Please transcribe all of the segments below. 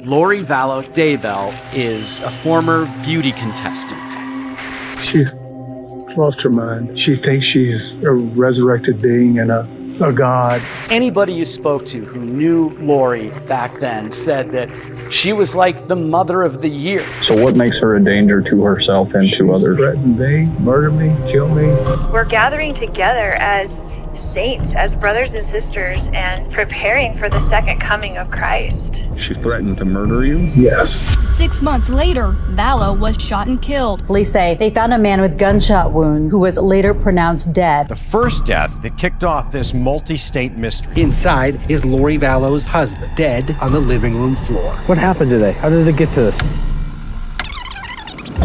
Lori Vallow Daybell is a former beauty contestant. She's lost her mind. She thinks she's a resurrected being and a god. Anybody you spoke to who knew Lori back then said that she was like the mother of the year. So what makes her a danger to herself and to others? Threaten me, murder me, kill me. We're gathering together as saints, as brothers and sisters, and preparing for the second coming of Christ. She threatened to murder you? Yes. 6 months later, Vallow was shot and killed. Police say they found a man with gunshot wound who was later pronounced dead. The first death that kicked off this multi-state mystery. Inside is Lori Vallow's husband, dead on the living room floor. What happened today? How did it get to this?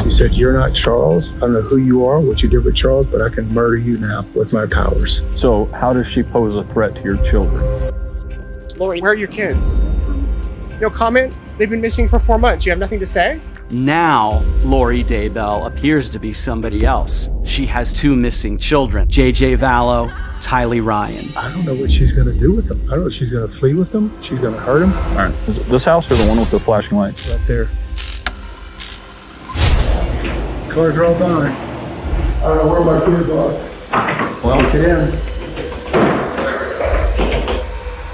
She said, "You're not Charles. I don't know who you are, what you did with Charles, but I can murder you now with my powers." So how does she pose a threat to your children? Lori, where are your kids? No comment? They've been missing for 4 months. You have nothing to say? Now, Lori Daybell appears to be somebody else. She has 2 missing children, JJ Vallow, Tylee Ryan. I don't know what she's going to do with them. I don't know if she's going to flee with them. She's going to hurt them. All right. Is it this house or the one with the flashing lights? Right there. Cars are all gone. I don't know where my kids are. Well, Get in.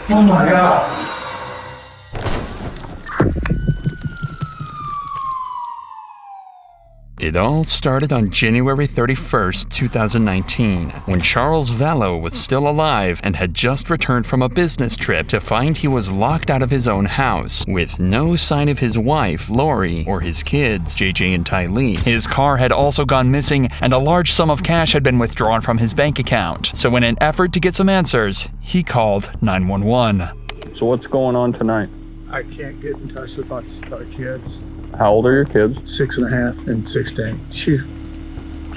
Oh my God. It all started on January 31st, 2019, when Charles Vallow was still alive and had just returned from a business trip to find he was locked out of his own house, with no sign of his wife, Lori, or his kids, JJ and Tylee. His car had also gone missing, and a large sum of cash had been withdrawn from his bank account. So in an effort to get some answers, he called 911. so what's going on tonight? I can't get in touch with my kids. How old are your kids? 6.5 and 16. She's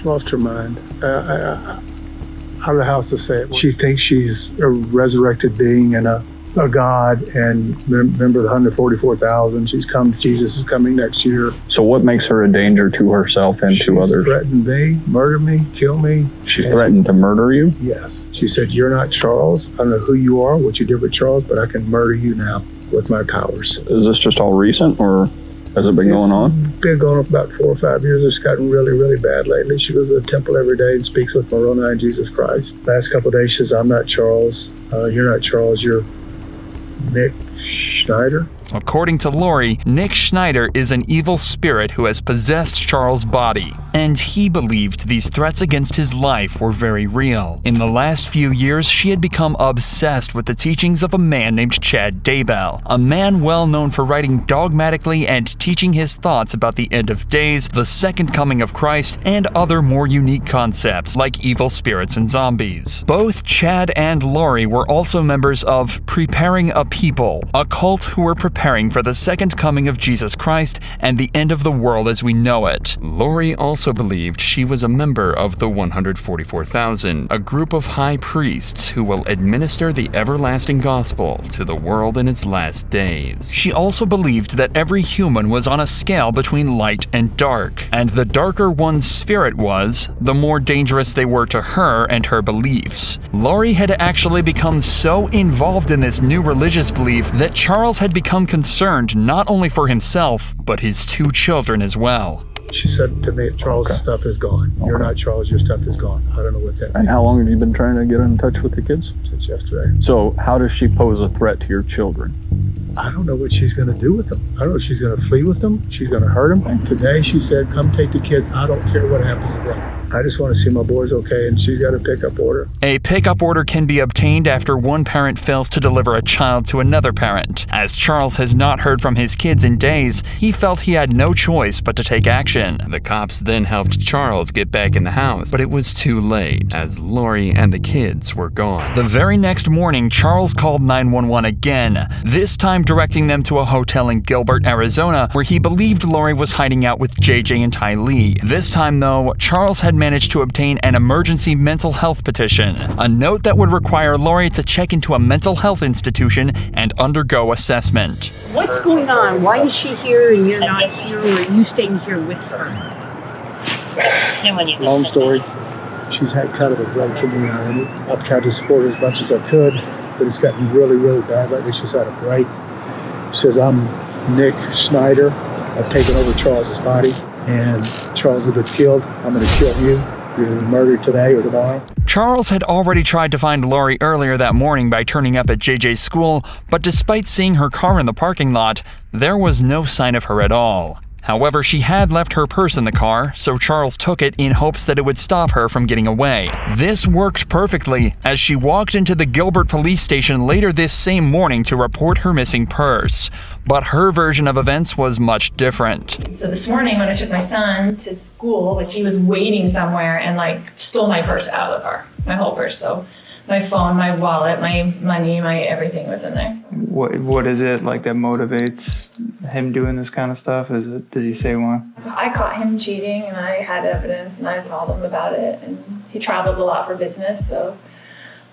lost her mind. I don't know how else to say it. She thinks she's a resurrected being and a god, and remember the 144,000. Jesus is coming next year. So what makes her a danger to herself and to others? Threatened me, murder me, kill me. She threatened to murder you? Yes. She said, "You're not Charles. I don't know who you are, what you did with Charles, but I can murder you now with my powers." Is this just all recent, or has it been going on? It's been going on for about 4 or 5 years. It's gotten really, really bad lately. She goes to the temple every day and speaks with Moroni and Jesus Christ. Last couple of days, she says, "I'm not Charles. You're not Charles. You're Nick Schneider." According to Lori, Nick Schneider is an evil spirit who has possessed Charles' body, and he believed these threats against his life were very real. In the last few years, she had become obsessed with the teachings of a man named Chad Daybell, a man well known for writing dogmatically and teaching his thoughts about the end of days, the second coming of Christ, and other more unique concepts like evil spirits and zombies. Both Chad and Lori were also members of Preparing a People, a cult who were preparing for the second coming of Jesus Christ and the end of the world as we know it. Lori also believed she was a member of the 144,000, a group of high priests who will administer the everlasting gospel to the world in its last days. She also believed that every human was on a scale between light and dark, and the darker one's spirit was, the more dangerous they were to her and her beliefs. Lori had actually become so involved in this new religious belief that Charles had become concerned not only for himself, but his 2 children as well. She said to me, "Charles' stuff is gone. You're not Charles, your stuff is gone." I don't know what that And means. how long have you been trying to get in touch with the kids? Since yesterday. So how does she pose a threat to your children? I don't know what she's going to do with them. I don't know if she's going to flee with them. She's going to hurt them. And today she said, "Come take the kids. I don't care what happens to them. I just want to see my boys okay." And she's got a pickup order. A pickup order can be obtained after one parent fails to deliver a child to another parent. As Charles has not heard from his kids in days, he felt he had no choice but to take action. The cops then helped Charles get back in the house, but it was too late, as Lori and the kids were gone. The very next morning, Charles called 911 again, this time directing them to a hotel in Gilbert, Arizona, where he believed Lori was hiding out with JJ and Tylee. This time, though, Charles had managed to obtain an emergency mental health petition, a note that would require Lori to check into a mental health institution and undergo assessment. What's going on? Why is she here and you're not here, or are you staying here with her? Long story. She's had kind of a break from me, and I've tried to support her as much as I could, but it's gotten really, really bad lately. She's had a break. She says, "I'm Nick Schneider. I've taken over Charles's body, and Charles has been killed. I'm going to kill you. You're going to be murdered today or tomorrow. Charles had already tried to find Lori earlier that morning by turning up at JJ's school, but despite seeing her car in the parking lot, there was no sign of her at all. However, she had left her purse in the car, so Charles took it in hopes that it would stop her from getting away. This worked perfectly, as she walked into the Gilbert police station later this same morning to report her missing purse. But her version of events was much different. So this morning when I took my son to school, he was waiting somewhere and stole my purse out of the car, my whole purse. So my phone, my wallet, my money, my everything was in there. What is it that motivates him doing this kind of stuff? Did he say one? I caught him cheating and I had evidence and I told him about it, and he travels a lot for business, so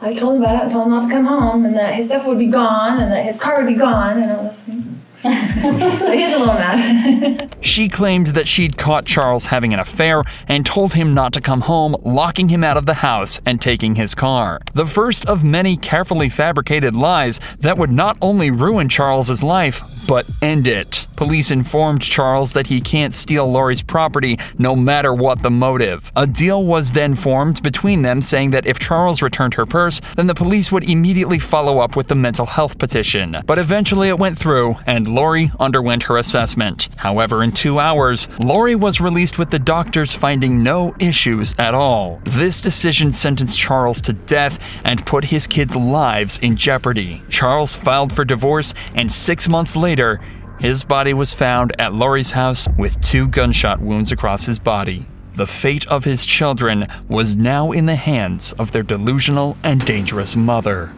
I told him about it and told him not to come home and that his stuff would be gone and that his car would be gone and all this thing. So he's a little mad. She claimed that she'd caught Charles having an affair and told him not to come home, locking him out of the house and taking his car. The first of many carefully fabricated lies that would not only ruin Charles's life, but end it. Police informed Charles that he can't steal Lori's property no matter what the motive. A deal was then formed between them saying that if Charles returned her purse, then the police would immediately follow up with the mental health petition. But eventually it went through, and Lori underwent her assessment. However, in 2 hours, Lori was released with the doctors finding no issues at all. This decision sentenced Charles to death and put his kids' lives in jeopardy. Charles filed for divorce, and 6 months later, his body was found at Lori's house with 2 gunshot wounds across his body. The fate of his children was now in the hands of their delusional and dangerous mother.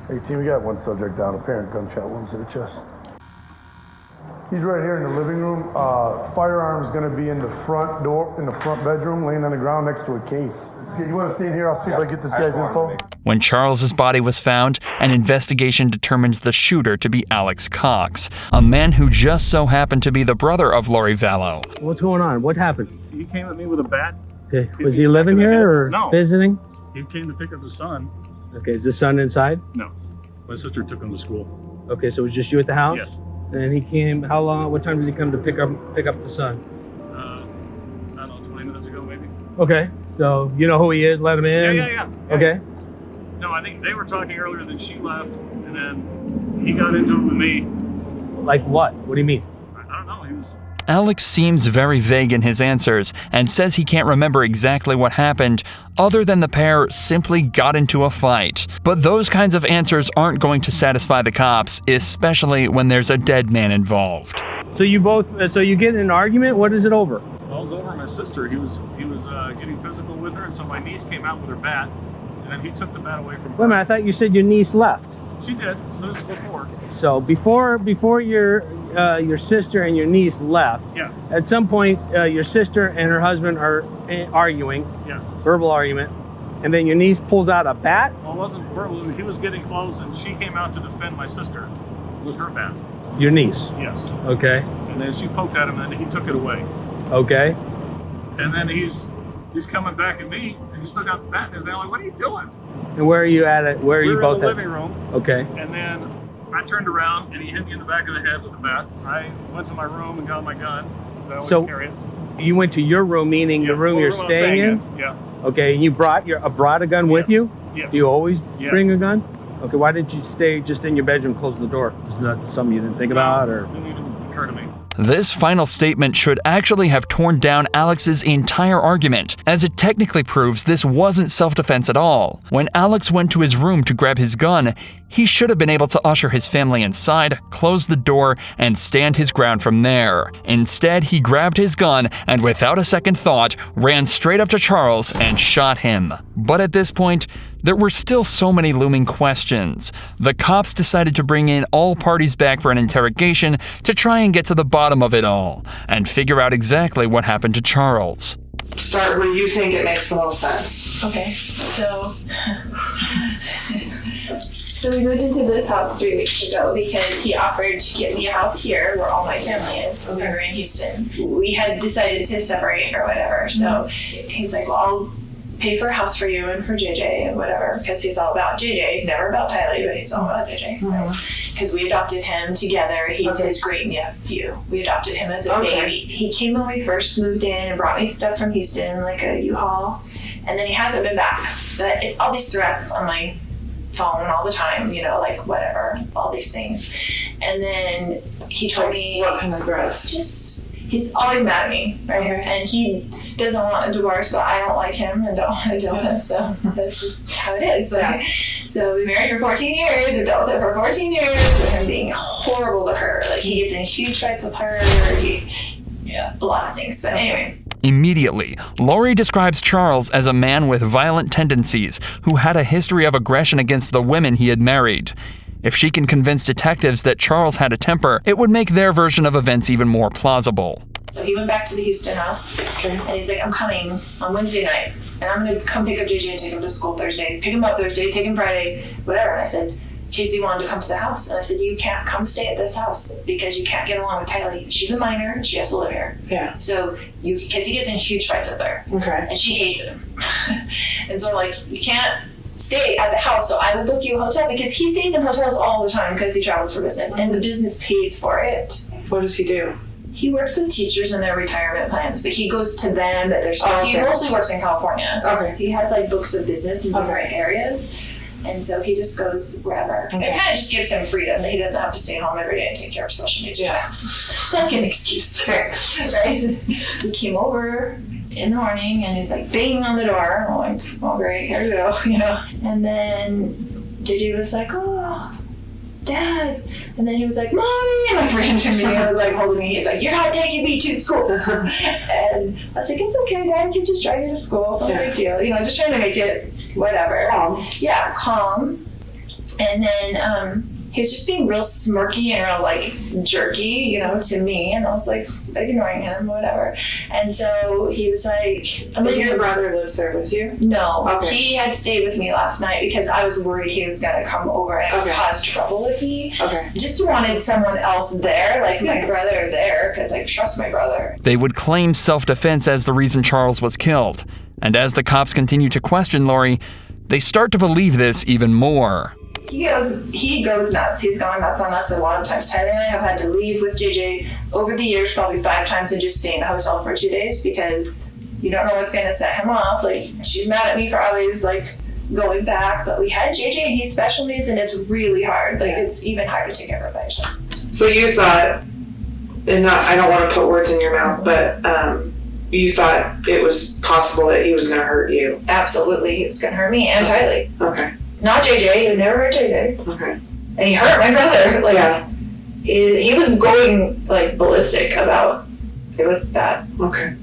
Hey team, we got one subject down, apparent gunshot wounds to the chest. He's right here in the living room. Firearm's gonna be in the front door, in the front bedroom, laying on the ground next to a case. You wanna stay in here? I'll see if I get this guy's info. When Charles's body was found, an investigation determined the shooter to be Alex Cox, a man who just so happened to be the brother of Lori Vallow. What's going on? What happened? He came at me with a bat. Okay. Was he living here or visiting? He came to pick up his son. Okay, is the son inside? No. My sister took him to school. Okay, so it was just you at the house? Yes. And he came, how long, what time did he come to pick up the son? I don't know, 20 minutes ago maybe. Okay, so you know who he is, let him in? Yeah. Okay. No, I think they were talking earlier, then she left, and then he got into it with me. Like what? What do you mean? I don't know, he was... Alex seems very vague in his answers and says he can't remember exactly what happened, other than the pair simply got into a fight. But those kinds of answers aren't going to satisfy the cops, especially when there's a dead man involved. So you get in an argument? What is it over? Well, it was over my sister. He was getting physical with her, and so my niece came out with her bat, and then he took the bat away from her. Wait a minute, I thought you said your niece left. She did. This was before. So before your sister and your niece left, yeah. At some point your sister and her husband are arguing. Yes. Verbal argument, and then your niece pulls out a bat. Well, it wasn't verbal. He was getting close, and she came out to defend my sister with her bat. Your niece. Yes. Okay. And then she poked at him, and then he took it away. Okay. And then he's coming back at me, and he still got the bat in his hand. I'm like, what are you doing? And where are you at it? Where are you both in the at? living room. Okay. And then I turned around, and he hit me in the back of the head with the bat. I went to my room and got my gun. I always carry it. You went to your room, meaning the room you're staying in? Yeah. Okay, and you brought a gun with you? Yes. Do you always Yes. bring a gun? Okay, why didn't you stay just in your bedroom, close the door? Is that something you didn't think about, or? It didn't even occur to me. This final statement should actually have torn down Alex's entire argument, as it technically proves this wasn't self-defense at all. When Alex went to his room to grab his gun, he should have been able to usher his family inside, close the door, and stand his ground from there. Instead, he grabbed his gun and without a second thought, ran straight up to Charles and shot him. But at this point, there were still so many looming questions. The cops decided to bring in all parties back for an interrogation to try and get to the bottom of it all and figure out exactly what happened to Charles. Start where you think it makes the most sense. Okay, so we moved into this house 3 weeks ago because he offered to get me a house here where all my family is. We were in Houston. We had decided to separate or whatever, so he's like, well, pay for a house for you and for JJ and whatever, because he's all about JJ. He's never about Tylee, but he's all about JJ. Because we adopted him together. He's his great nephew. We adopted him as a baby. He came when we first moved in and brought me stuff from Houston, like a U-Haul, and then he hasn't been back. But it's all these threats on my phone all the time, you know, like whatever, all these things. And then he told me, what kind of threats? Just, he's always mad at me, right? And he doesn't want a divorce, but I don't like him and don't want to deal with him, so that's just how it is. Like, so we married for 14 years, we dealt with it for 14 years, with him being horrible to her. Like, he gets in huge fights with her, a lot of things, but anyway. Immediately, Lori describes Charles as a man with violent tendencies who had a history of aggression against the women he had married. If she can convince detectives that Charles had a temper, it would make their version of events even more plausible. So he went back to the Houston house, and he's like, I'm coming on Wednesday night, and I'm going to come pick up JJ and take him to school Thursday, pick him up Thursday, take him Friday, whatever. And I said, Casey wanted to come to the house, and I said, you can't come stay at this house because you can't get along with Tylee. She's a minor, and she has to live here. Yeah. So Casey gets in huge fights with her. Okay. And she hates him. And so I'm like, you can't stay at the house, so I will book you a hotel, because he stays in hotels all the time because he travels for business, and the business pays for it. What does he do? He works with teachers and their retirement plans, but he goes to them at their schools. He mostly works in California. Okay. He has like books of business in different areas. And so he just goes wherever. Okay. It kind of just gives him freedom that he doesn't have to stay home every day and take care of special needs. Yeah. It's like an excuse, right? He came over in the morning and he's like banging on the door. I'm like, oh great, here we go, you know. And then JJ was like, oh, Dad. And then he was like, Mommy, and like ran to me and was like holding me. He's like, you're not taking me to school. And I was like, it's okay, Dad, can just drive you to school, it's no big deal. You know, just trying to make it whatever. Calm. Yeah, calm. And then he was just being real smirky and real like jerky, you know, to me. And I was like ignoring him, whatever. And so he was like, but your brother lives there with you? No. Okay. He had stayed with me last night because I was worried he was going to come over and cause trouble with me. Okay. Just wanted someone else there, like my brother there, because I trust my brother. They would claim self-defense as the reason Charles was killed. And as the cops continue to question Lori, they start to believe this even more. He goes nuts. He's gone nuts on us a lot of times. Tyler and I have had to leave with JJ over the years, probably 5 times, and just stay in the hotel for 2 days because you don't know what's going to set him off. Like, she's mad at me for always like going back, but we had JJ and he's special needs, and it's really hard. Like, it's even hard to take care of it by yourself. So you thought, and I don't want to put words in your mouth, but you thought it was possible that he was going to hurt you? Absolutely, he was going to hurt me and Tylee. Okay. Not JJ. He never hurt JJ. Okay. And he hurt my brother. Like, he was going like ballistic about it. Was bad. Okay.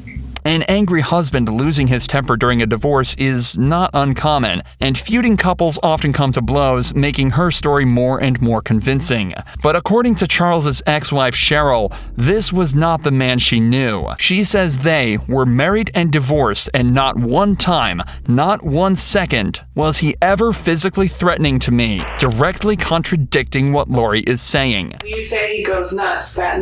An angry husband losing his temper during a divorce is not uncommon, and feuding couples often come to blows, making her story more and more convincing. But according to Charles's ex-wife Cheryl, this was not the man she knew. She says they were married and divorced, and not one time, not 1 second, was he ever physically threatening to me, directly contradicting what Lori is saying. You say he goes nuts. That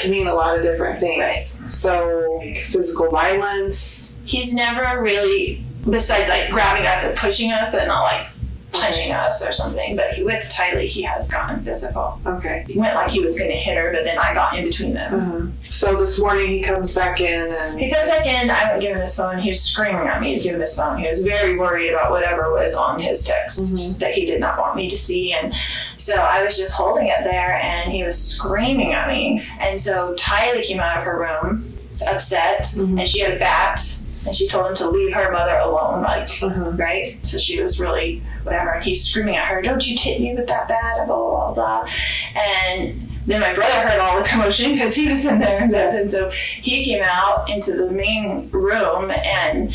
can mean a lot of different things. Right. So physical violence. He's never really, besides like grabbing us and pushing us, but not like punching us or something. But with Tylee, he has gotten physical. Okay. He went like he was going to hit her, but then I got in between them. So this morning he comes back in and... He comes back in, I wouldn't give him his phone. He was screaming at me to give him his phone. He was very worried about whatever was on his text that he did not want me to see. And so I was just holding it there, and he was screaming at me. And so Tylee came out of her room upset, and she had a bat, and she told him to leave her mother alone, like, right? So she was really whatever, and he's screaming at her, don't you hit me with that bat, blah, blah, blah. And then my brother heard all the commotion because he was in there, and so he came out into the main room, and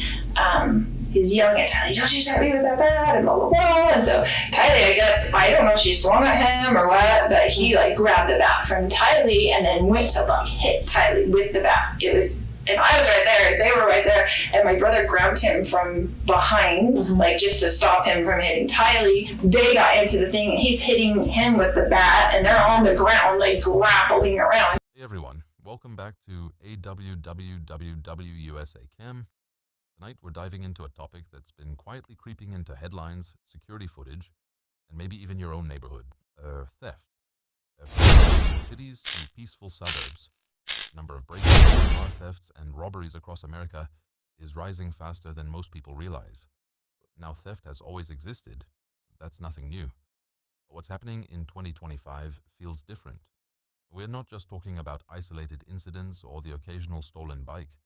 he's yelling at Tylee, don't you hit me with that bat, and blah, blah, blah. And so Tylee, I guess, I don't know if she swung at him or what, but he like grabbed the bat from Tylee and then went to like hit Tylee with the bat. It was, and I was right there, they were right there, and my brother grabbed him from behind, like just to stop him from hitting Tylee. They got into the thing, and he's hitting him with the bat, and they're on the ground, like grappling around. Hey everyone, welcome back to AWWWWUSA Chem. Tonight we're diving into a topic that's been quietly creeping into headlines, security footage, and maybe even your own neighborhood. Theft. From cities to peaceful suburbs, the number of break-ins, car thefts, and robberies across America is rising faster than most people realize. Now, theft has always existed. That's nothing new. But what's happening in 2025 feels different. We're not just talking about isolated incidents or the occasional stolen bike.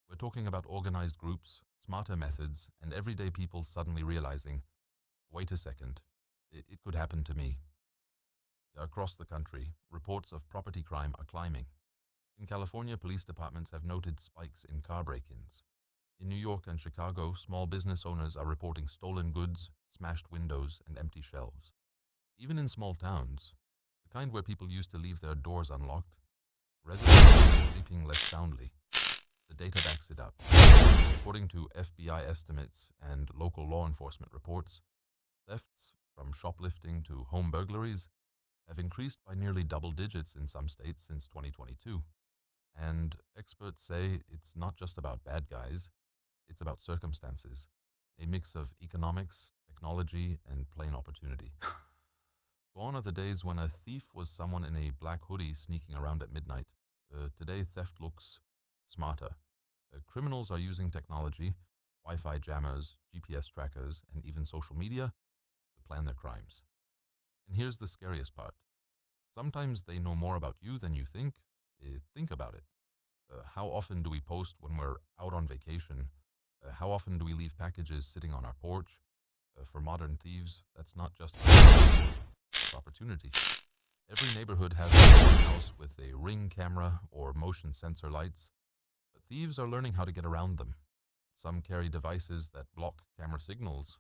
We're talking about organized groups, smarter methods, and everyday people suddenly realizing, wait a second, it could happen to me. Across the country, reports of property crime are climbing. In California, police departments have noted spikes in car break-ins. In New York and Chicago, small business owners are reporting stolen goods, smashed windows, and empty shelves. Even in small towns, the kind where people used to leave their doors unlocked, residents are sleeping less soundly. The data backs it up. According to FBI estimates and local law enforcement reports, thefts, from shoplifting to home burglaries, have increased by nearly double digits in some states since 2022. And experts say it's not just about bad guys, it's about circumstances, a mix of economics, technology, and plain opportunity. Gone are the days when a thief was someone in a black hoodie sneaking around at midnight. Today, theft looks smarter. Criminals are using technology, Wi-Fi jammers, GPS trackers, and even social media to plan their crimes. And here's the scariest part. Sometimes they know more about you than you think. Think about it. How often do we post when we're out on vacation? How often do we leave packages sitting on our porch? For modern thieves, that's not just opportunity. Every neighborhood has a house with a Ring camera or motion sensor lights, but thieves are learning how to get around them. Some carry devices that block camera signals.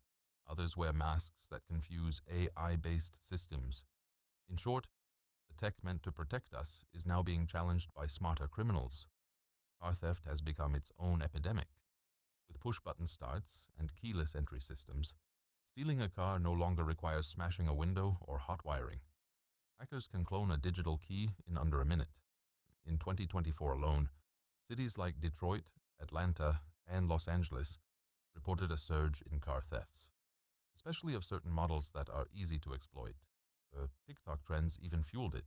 Others wear masks that confuse AI-based systems. In short, the tech meant to protect us is now being challenged by smarter criminals. Car theft has become its own epidemic. With push-button starts and keyless entry systems, stealing a car no longer requires smashing a window or hot wiring. Hackers can clone a digital key in under a minute. In 2024 alone, cities like Detroit, Atlanta, and Los Angeles reported a surge in car thefts, especially of certain models that are easy to exploit. TikTok trends even fueled it.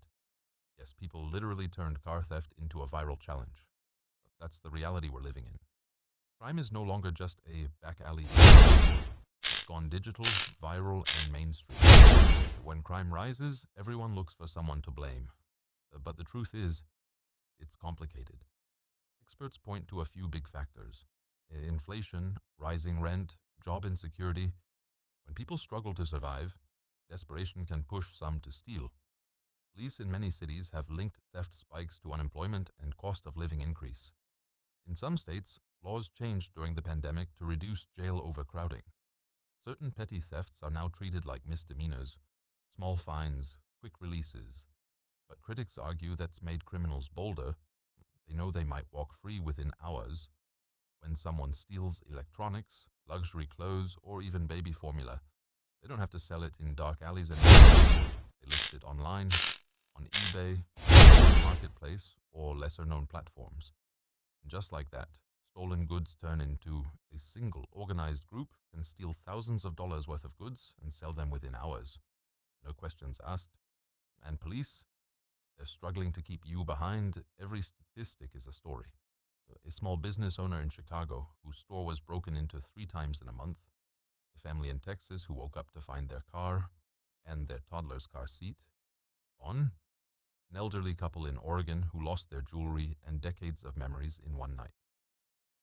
Yes, people literally turned car theft into a viral challenge. That's the reality we're living in. Crime is no longer just a back alley issue. It's gone digital, viral, and mainstream. When crime rises, everyone looks for someone to blame. But the truth is, it's complicated. Experts point to a few big factors. Inflation, rising rent, job insecurity. When people struggle to survive, desperation can push some to steal. Police in many cities have linked theft spikes to unemployment and cost of living increase. In some states, laws changed during the pandemic to reduce jail overcrowding. Certain petty thefts are now treated like misdemeanors, small fines, quick releases. But critics argue that's made criminals bolder. They know they might walk free within hours. When someone steals electronics, luxury clothes, or even baby formula, they don't have to sell it in dark alleys anymore. They list it online, on eBay, Marketplace, or lesser-known platforms. And just like that, stolen goods turn into a single organized group can steal thousands of dollars worth of goods and sell them within hours. No questions asked. And police, they're struggling to keep you behind. Every statistic is a story. A small business owner in Chicago whose store was broken into 3 times in a month. A family in Texas who woke up to find their car and their toddler's car seat gone. An elderly couple in Oregon who lost their jewelry and decades of memories in one night.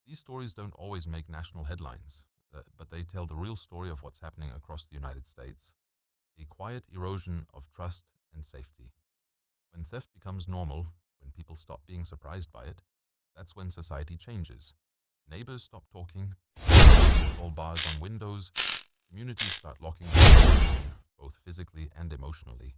These stories don't always make national headlines, but they tell the real story of what's happening across the United States. A quiet erosion of trust and safety. When theft becomes normal, when people stop being surprised by it, that's when society changes. Neighbors stop talking, install bars on windows, communities start locking down, both physically and emotionally.